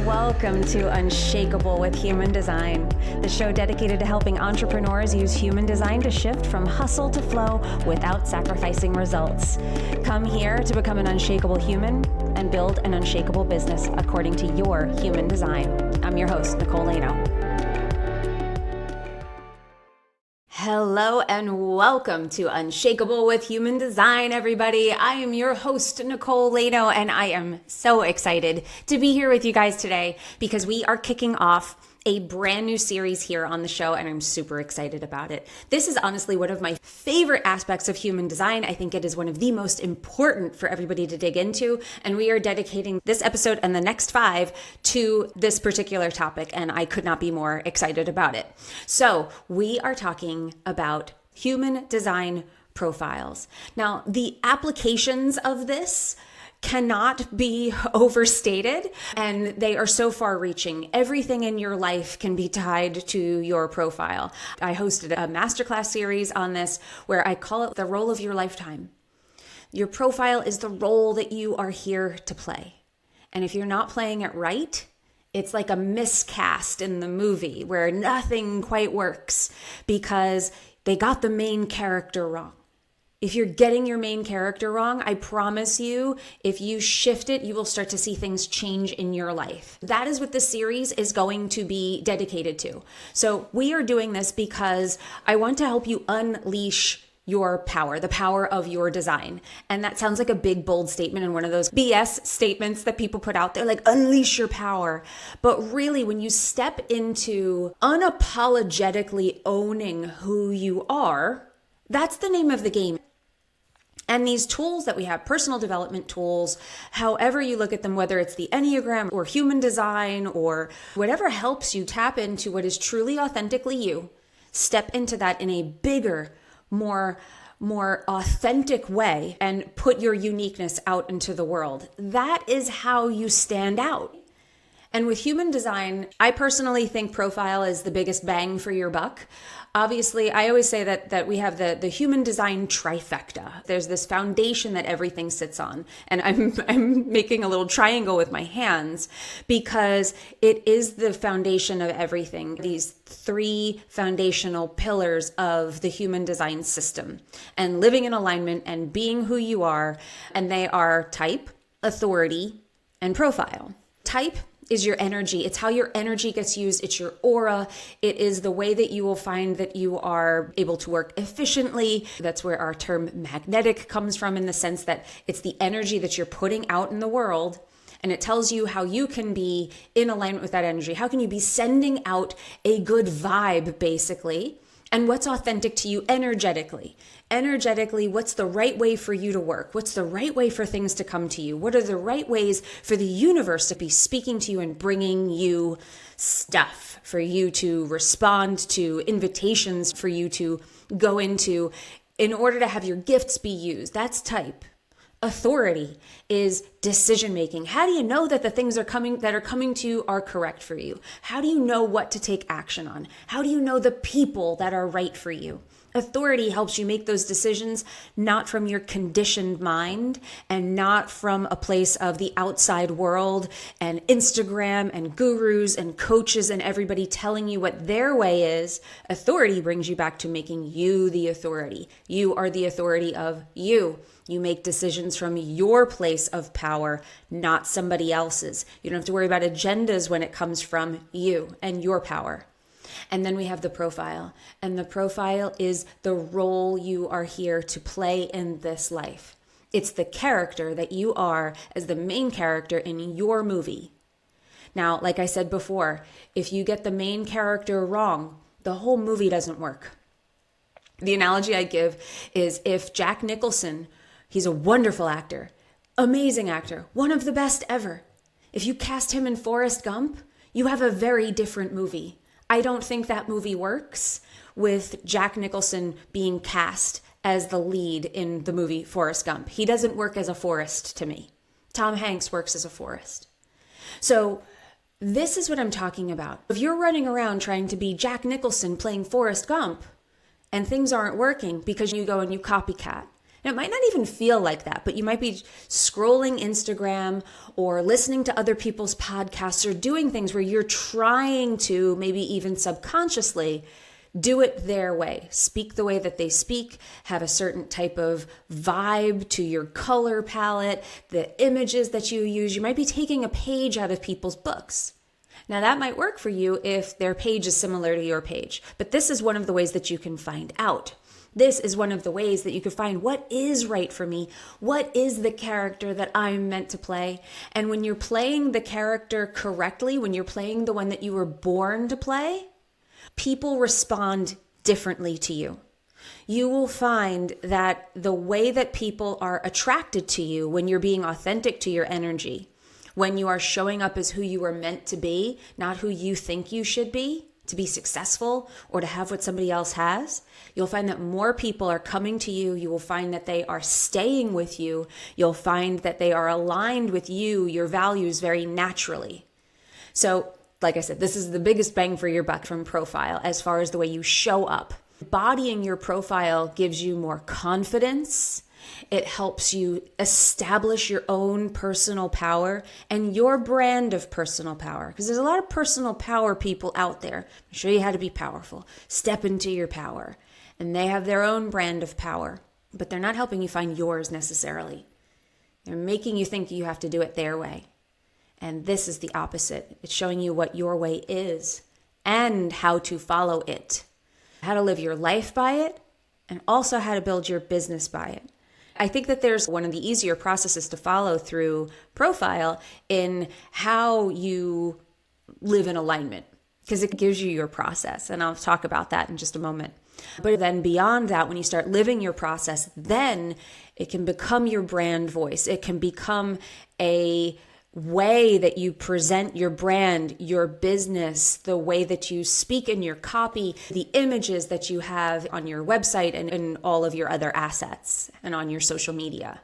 Welcome to Unshakable with Human Design, the show dedicated to helping entrepreneurs use human design to shift from hustle to flow without sacrificing results. Come here to become an unshakable human and build an unshakable business according to your human design. I'm your host, Nicole. Hello and welcome to Unshakable with Human Design, everybody. I am your host, Nicole, and I am so excited to be here with you guys today because we are kicking off a brand new series here on the show, and I'm super excited about it. This is honestly one of my favorite aspects of human design. I think it is one of the most important for everybody to dig into, and we are dedicating this episode and the next 5 to this particular topic, and I could not be more excited about it. So we are talking about human design profiles. Now, the applications of this cannot be overstated, and they are so far reaching. Everything in your life can be tied to your profile. I hosted a masterclass series on this where I call it the role of your lifetime. Your profile is the role that you are here to play. And if you're not playing it right, it's like a miscast in the movie where nothing quite works because they got the main character wrong. If you're getting your main character wrong, I promise you, if you shift it, you will start to see things change in your life. That is what this series is going to be dedicated to. So we are doing this because I want to help you unleash your power, the power of your design. And that sounds like a big, bold statement and one of those BS statements that people put out there, like unleash your power. But really, when you step into unapologetically owning who you are, that's the name of the game. And these tools that we have, personal development tools, however you look at them, whether it's the Enneagram or human design or whatever helps you tap into what is truly authentically you, step into that in a bigger, more authentic way and put your uniqueness out into the world. That is how you stand out. And with human design, I personally think profile is the biggest bang for your buck. Obviously, I always say that we have the human design trifecta. There's this foundation that everything sits on. And I'm making a little triangle with my hands because it is the foundation of everything. These 3 foundational pillars of the human design system and living in alignment and being who you are. And they are type, authority, and profile. Type is your energy. It's how your energy gets used. It's your aura. It is the way that you will find that you are able to work efficiently. That's where our term magnetic comes from, in the sense that it's the energy that you're putting out in the world. And it tells you how you can be in alignment with that energy. How can you be sending out a good vibe, basically? And what's authentic to you energetically? Energetically, what's the right way for you to work? What's the right way for things to come to you? What are the right ways for the universe to be speaking to you and bringing you stuff, for you to respond to, invitations for you to go into in order to have your gifts be used? That's type. Authority is decision making. How do you know that the things that are coming to you are correct for you? How do you know what to take action on? How do you know the people that are right for you? Authority helps you make those decisions not from your conditioned mind and not from a place of the outside world and Instagram and gurus and coaches and everybody telling you what their way is. Authority brings you back to making you the authority. You are the authority of you. You make decisions from your place of power, not somebody else's. You don't have to worry about agendas when it comes from you and your power. And then we have the profile. And the profile is the role you are here to play in this life. It's the character that you are as the main character in your movie. Now, like I said before, if you get the main character wrong, the whole movie doesn't work. The analogy I give is if Jack Nicholson, he's a wonderful actor, amazing actor, one of the best ever. If you cast him in Forrest Gump, you have a very different movie. I don't think that movie works with Jack Nicholson being cast as the lead in the movie Forrest Gump. He doesn't work as a Forrest to me. Tom Hanks works as a Forrest. So this is what I'm talking about. If you're running around trying to be Jack Nicholson playing Forrest Gump and things aren't working because you go and you copycat And it might not even feel like that, but you might be scrolling Instagram or listening to other people's podcasts or doing things where you're trying to, maybe even subconsciously, do it their way. Speak the way that they speak, have a certain type of vibe to your color palette, the images that you use. You might be taking a page out of people's books. Now that might work for you if their page is similar to your page, but this is one of the ways that you can find out. This is one of the ways that you can find what is right for me. What is the character that I'm meant to play? And when you're playing the character correctly, when you're playing the one that you were born to play, people respond differently to you. You will find that the way that people are attracted to you when you're being authentic to your energy, when you are showing up as who you are meant to be, not who you think you should be, to be successful or to have what somebody else has, you'll find that more people are coming to you. You will find that they are staying with you. You'll find that they are aligned with you, your values, very naturally. So, like I said, this is the biggest bang for your buck from profile as far as the way you show up. Bodying your profile gives you more confidence. It helps you establish your own personal power and your brand of personal power. Because there's a lot of personal power people out there. I'll show you how to be powerful. Step into your power. And they have their own brand of power. But they're not helping you find yours necessarily. They're making you think you have to do it their way. And this is the opposite. It's showing you what your way is and how to follow it. How to live your life by it, and also how to build your business by it. I think that there's one of the easier processes to follow through profile in how you live in alignment, because it gives you your process. And I'll talk about that in just a moment. But then beyond that, when you start living your process, then it can become your brand voice. It can become a way that you present your brand, your business, the way that you speak in your copy, the images that you have on your website and all of your other assets and on your social media.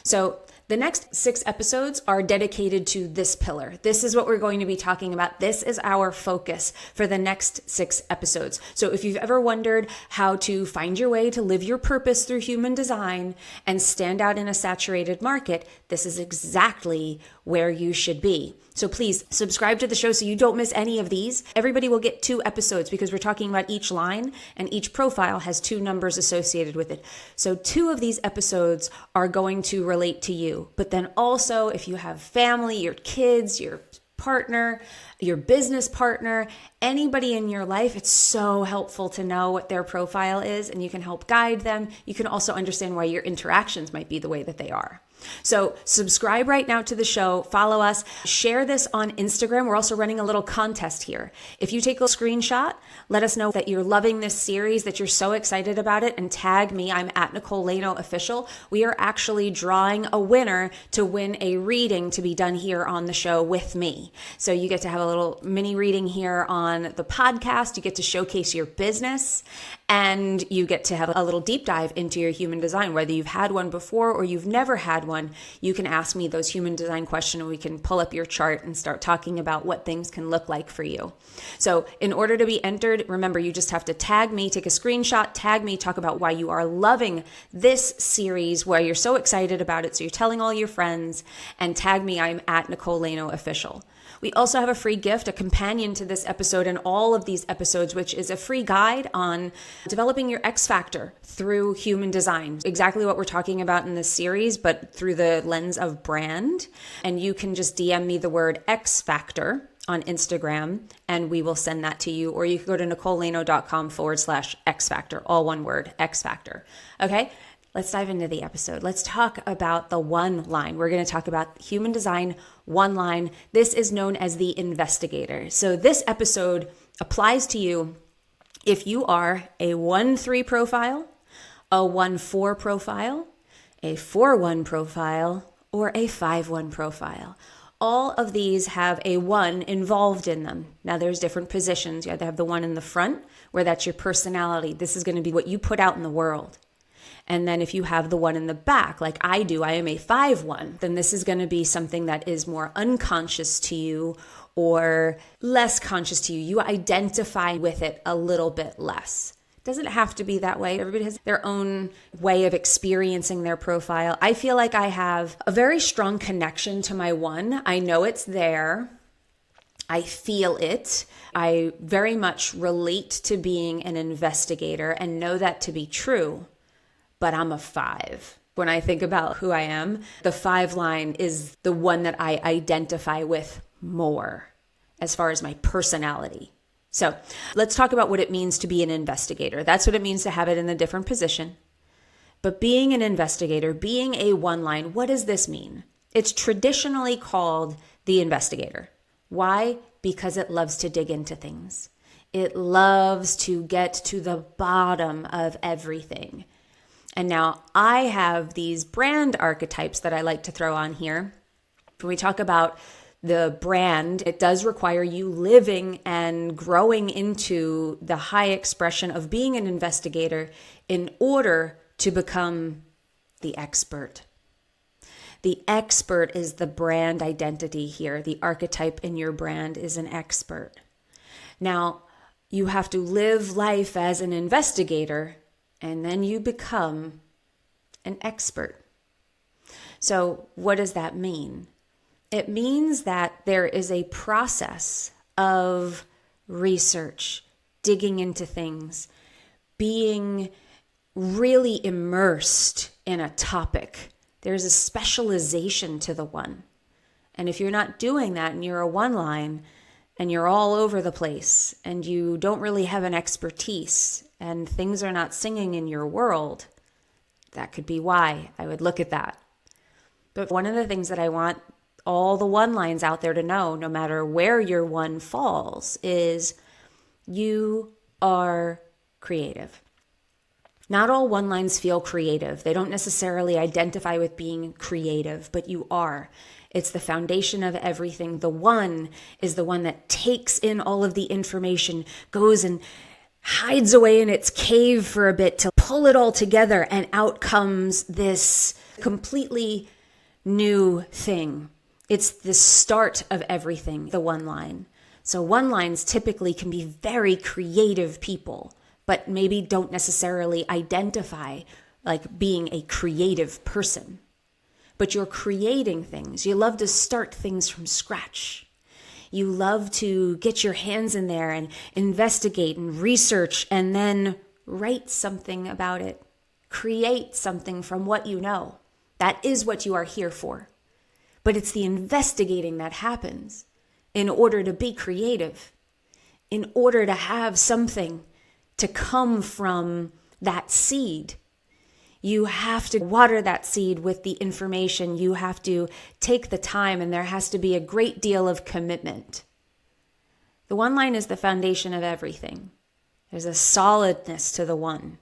So the next 6 episodes are dedicated to this pillar. This is what we're going to be talking about. This is our focus for the next 6 episodes. So if you've ever wondered how to find your way to live your purpose through human design and stand out in a saturated market, this is exactly where you should be. So please subscribe to the show so you don't miss any of these. Everybody will get 2 episodes because we're talking about each line, and each profile has 2 numbers associated with it. So 2 of these episodes are going to relate to you. But then also, if you have family, your kids, your partner, your business partner, anybody in your life, it's so helpful to know what their profile is, and you can help guide them. You can also understand why your interactions might be the way that they are. So subscribe right now to the show, follow us, share this on Instagram. We're also running a little contest here. If you take a screenshot, let us know that you're loving this series, that you're so excited about it, and tag me. I'm at Nicole Leno Official. We are actually drawing a winner to win a reading to be done here on the show with me. So you get to have a little mini reading here on the podcast. You get to showcase your business, and you get to have a little deep dive into your human design. Whether you've had one before or you've never had one, you can ask me those human design questions, and we can pull up your chart and start talking about what things can look like for you. So in order to be entered, remember, you just have to tag me, take a screenshot, tag me, talk about why you are loving this series, why you're so excited about it. So you're telling all your friends, and tag me. I'm at Nicole Leno Official. We also have a free gift, a companion to this episode and all of these episodes, which is a free guide on developing your X factor through human design. Exactly what we're talking about in this series, but through the lens of brand. And you can just DM me the word X factor on Instagram, and we will send that to you. Or you can go to nicoleleno.com/X factor, all one word, X factor. Okay? Let's dive into the episode. Let's talk about the 1 line. We're going to talk about human design 1 line. This is known as the Investigator. So this episode applies to you if you are a 1-3 profile, a 1-4 profile, a 4-1 profile, or a 5-1 profile. All of these have a 1 involved in them. Now there's different positions. You have to have the 1 in the front, where that's your personality. This is going to be what you put out in the world. And then if you have the 1 in the back, like I do, I am a 5-1, then this is going to be something that is more unconscious to you or less conscious to you. You identify with it a little bit less. Doesn't have to be that way. Everybody has their own way of experiencing their profile. I feel like I have a very strong connection to my one. I know it's there. I feel it. I very much relate to being an investigator and know that to be true, but I'm a 5. When I think about who I am, the 5 line is the one that I identify with more as far as my personality. So let's talk about what it means to be an investigator. That's what it means to have it in a different position. But being an investigator, being a 1 line, what does this mean? It's traditionally called the investigator. Why? Because it loves to dig into things. It loves to get to the bottom of everything. And now I have these brand archetypes that I like to throw on here. When we talk about the brand, it does require you living and growing into the high expression of being an investigator in order to become the expert. The expert is the brand identity here. The archetype in your brand is an expert. Now, you have to live life as an investigator, and then you become an expert. So what does that mean? It means that there is a process of research, digging into things, being really immersed in a topic. There's a specialization to the one. And if you're not doing that and you're a 1 line and you're all over the place and you don't really have an expertise and things are not singing in your world, that could be why I would look at that. But one of the things that I want all the 1 lines out there to know, no matter where your 1 falls, is you are creative. Not all 1 lines feel creative. They don't necessarily identify with being creative, but you are. It's the foundation of everything. The 1 is the one that takes in all of the information, goes and hides away in its cave for a bit to pull it all together, and out comes this completely new thing. It's the start of everything, the 1 line. So 1 lines typically can be very creative people, but maybe don't necessarily identify like being a creative person. But you're creating things. You love to start things from scratch. You love to get your hands in there and investigate and research and then write something about it. Create something from what you know. That is what you are here for. But it's the investigating that happens in order to be creative, in order to have something to come from that seed. You have to water that seed with the information. You have to take the time, and there has to be a great deal of commitment. The 1 line is the foundation of everything. There's a solidness to the 1.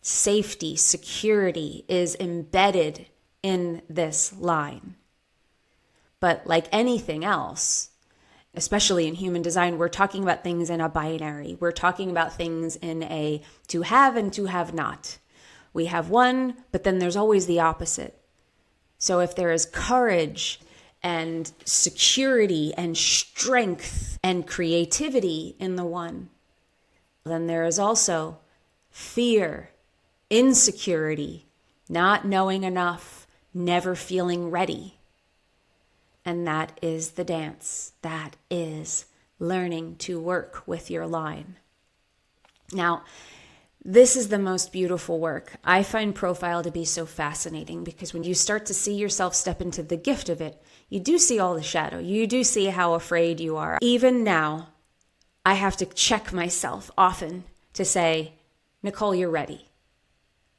Safety, security is embedded in this line. But like anything else, especially in human design, we're talking about things in a binary. We're talking about things in a to have and to have not. We have 1, but then there's always the opposite. So if there is courage and security and strength and creativity in the 1, then there is also fear, insecurity, not knowing enough, never feeling ready. And that is the dance. That is learning to work with your line. Now, this is the most beautiful work. I find profile to be so fascinating because when you start to see yourself step into the gift of it, you do see all the shadow. You do see how afraid you are. Even now, I have to check myself often to say, Nicole, you're ready.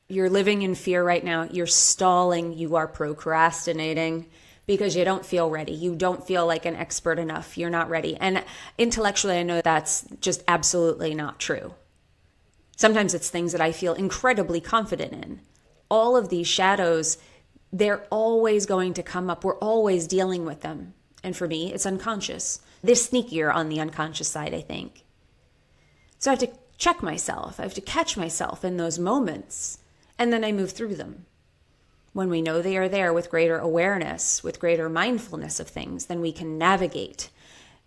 You're living in fear right now. You're stalling. You are procrastinating because you don't feel ready. You don't feel like an expert enough. You're not ready. And intellectually, I know that's just absolutely not true. Sometimes it's things that I feel incredibly confident in. All of these shadows, they're always going to come up. We're always dealing with them. And for me, it's unconscious. They're sneakier on the unconscious side, I think. So I have to check myself. I have to catch myself in those moments. And then I move through them. When we know they are there with greater awareness, with greater mindfulness of things, then we can navigate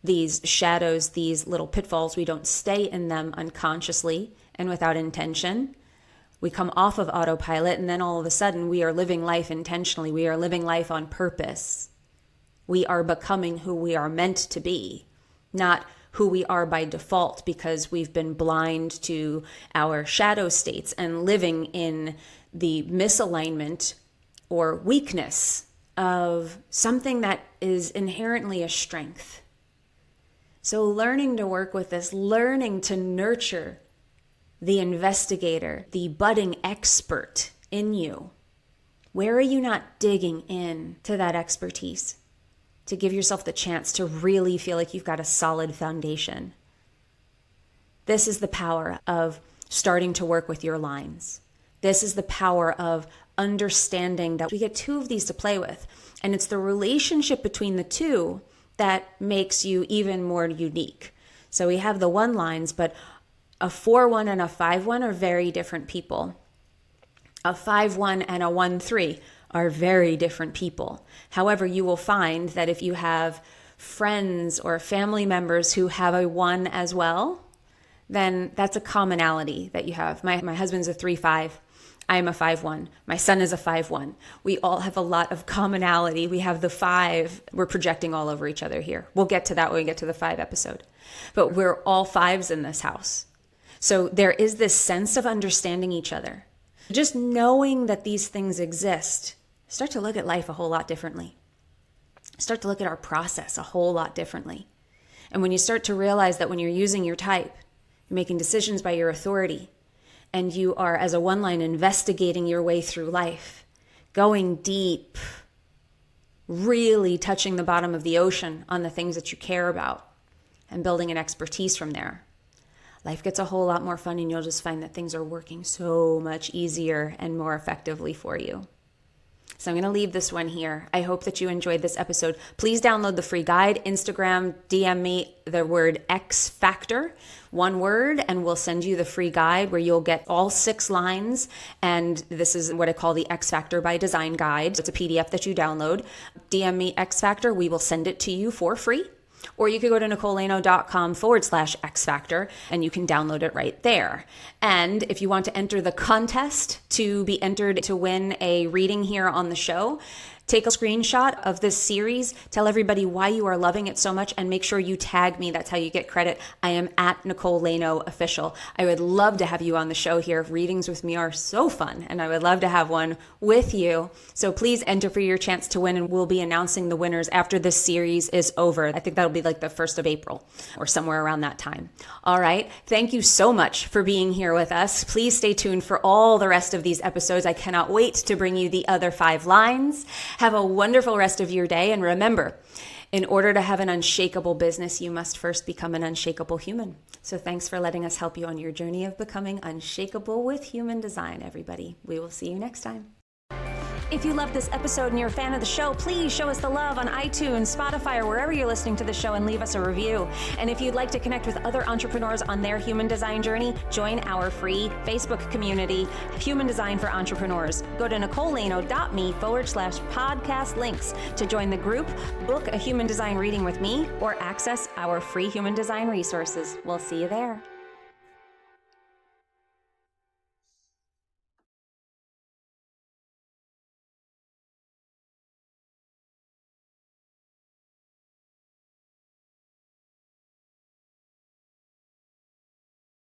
these shadows, these little pitfalls. We don't stay in them unconsciously and without intention. We come off of autopilot, and then all of a sudden we are living life intentionally. We are living life on purpose. We are becoming who we are meant to be, not who we are by default because we've been blind to our shadow states and living in the misalignment or weakness of something that is inherently a strength. So learning to work with this, learning to nurture the investigator, the budding expert in you. Where are you not digging in to that expertise to give yourself the chance to really feel like you've got a solid foundation? This is the power of starting to work with your lines. This is the power of understanding that we get two of these to play with. And it's the relationship between the two that makes you even more unique. So we have the one lines, but a 4-1 and a 5-1 are very different people. A 5-1 and a 1-3 are very different people. However, you will find that if you have friends or family members who have a 1 as well, then that's a commonality that you have. My husband's a 3-5. I am a 5-1. My son is a 5-1. We all have a lot of commonality. We have the 5. We're projecting all over each other here. We'll get to that when we get to the 5 episode. But we're all 5s in this house. So there is this sense of understanding each other. Just knowing that these things exist, start to look at life a whole lot differently. Start to look at our process a whole lot differently. And when you start to realize that when you're using your type, you're making decisions by your authority, and you are, as a one line, investigating your way through life, going deep, really touching the bottom of the ocean on the things that you care about, and building an expertise from there. Life gets a whole lot more fun, and you'll just find that things are working so much easier and more effectively for you. So I'm going to leave this one here. I hope that you enjoyed this episode. Please download the free guide, Instagram, DM me the word X Factor, one word, and we'll send you the free guide where you'll get all 6 lines. And this is what I call the X Factor by Design guide. It's a PDF that you download. DM me X Factor. We will send it to you for free. Or you could go to NicoleLano.com/X Factor and you can download it right there. And if you want to enter the contest to be entered to win a reading here on the show, take a screenshot of this series, tell everybody why you are loving it so much, and make sure you tag me. That's how you get credit. I am at Nicole Lano Official. I would love to have you on the show here. Readings with me are so fun, and I would love to have one with you. So please enter for your chance to win, and we'll be announcing the winners after this series is over. I think that'll be like the 1st of April or somewhere around that time. All right. Thank you so much for being here with us. Please stay tuned for all the rest of these episodes. I cannot wait to bring you the other 5 lines. Have a wonderful rest of your day. And remember, in order to have an unshakable business, you must first become an unshakable human. So thanks for letting us help you on your journey of becoming unshakable with human design, everybody. We will see you next time. If you love this episode and you're a fan of the show, please show us the love on iTunes, Spotify, or wherever you're listening to the show, and leave us a review. And if you'd like to connect with other entrepreneurs on their human design journey, join our free Facebook community, Human Design for Entrepreneurs. Go to NicoleLano.me/podcast links to join the group, book a human design reading with me, or access our free human design resources. We'll see you there.